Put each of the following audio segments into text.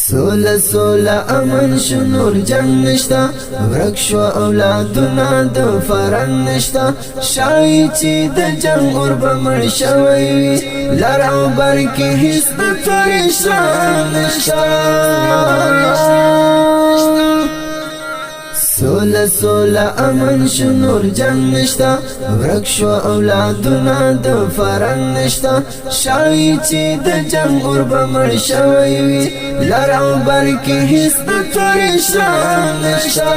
سوله سوله امن شو نور جنگ نشتا ورک شو اولادنا د فرنګ نشتا شای چې د جنگ اور بمړ شوی لر او بر کې هیڅ د تورې شان نشتا سوله سوله امن شو نور جنگ نشتا ورک شو اولادنا د فرنګ نشتا شای چې د جنگ اور بمړ شوی لر او بر کې هیڅ د تورې شان نشتا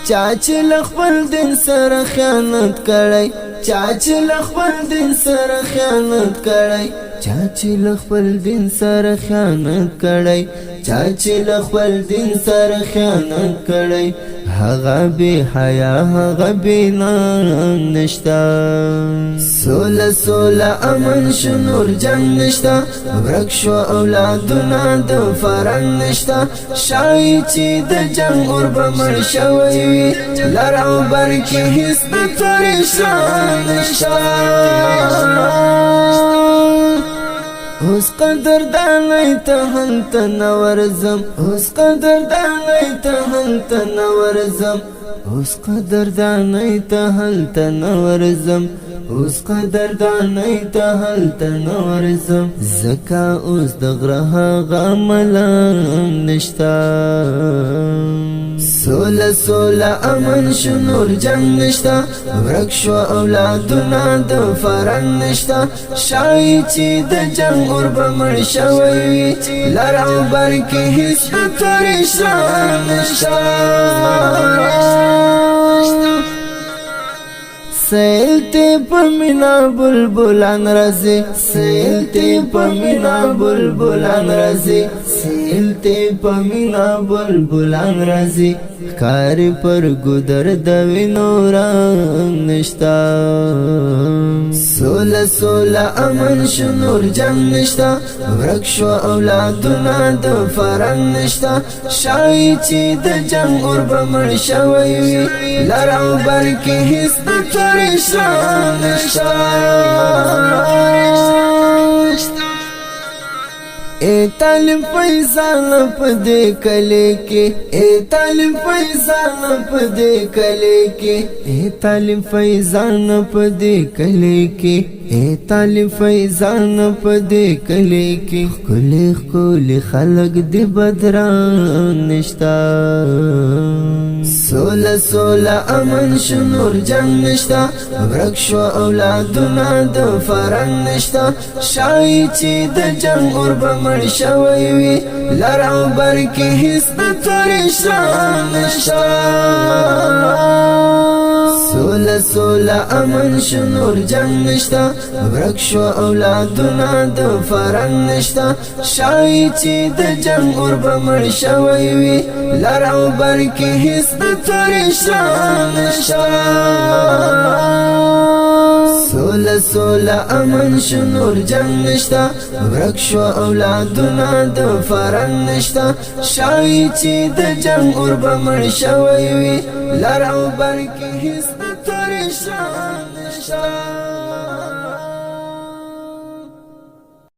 چا چې خپل دین سره خیانت کړی چا چې خپل دین سره خیانت کړی چا چې خپل دین سره خیانت کړی چا چې خپل دین سره خیانت کړی هغه به حیا هغه به نشتا سوله سوله امن شو نور جنگ نشتا ورک شو اولادنا د فرنګ نشتا شای چې د جنگ اور بمړ شوی لر او بر کې هیڅ د تورې شان نشتا اوس قدر دانای ته هلت نورزم اوس قدر دانای ته هلت نورزم اوس قدر دانای ته هلت نورزم اوس قدر دانای ته هلت نورزم زکا اوس د غره غمل نشتا سوله سوله امن شو نور جنگ نشتا ورک شو اولادنا د فرنګ نشتا شای چې د جنگ اور بمړ شوی لر او بر کې هیڅ د تورې شان نشتا سیلتے پمینا بلبلان رزی سیلتے پمینا بلبلان رزی سیلتے پمینا بلبلان رزی کار پر گدر دوی نوران نشتا سوله سوله امن شو نور جنگ نشتا ورک شو اولادنا د فرنګ نشتا شای چې د جنگ اور بمړ شوی لر او بر کې هیڅ د تورې شان نشتا اے طالب فیضان پا دے کلے کے اے طالب فیضان پا دے کلے کے اے طالب فیضان پا دے کلے کے اے طالب فیضان پا دے کلے کے کلی کلی خلق دی بدران نشتا سوله سوله امن شو نور جنگ نشتا ورک شو اولادنا د فرنګ نشتا شای چې د جنگ اور بمړ شوی لر او بر کې هیڅ د تورې شان نشتا سوله سوله امن شو نور جنگ نشتا ورک شو اولادنا د فرنګ نشتا شای چې د جنگ اور بمړ شوی لر او بر کې هیڅ د تورې شان نشتا سوله سوله امن شو نور جنگ نشتا ورک شو اولادنا د فرنګ نشتا شای چې د جنگ اور بمړ شوی لر او بر کې هیڅ د تورې شان نشتا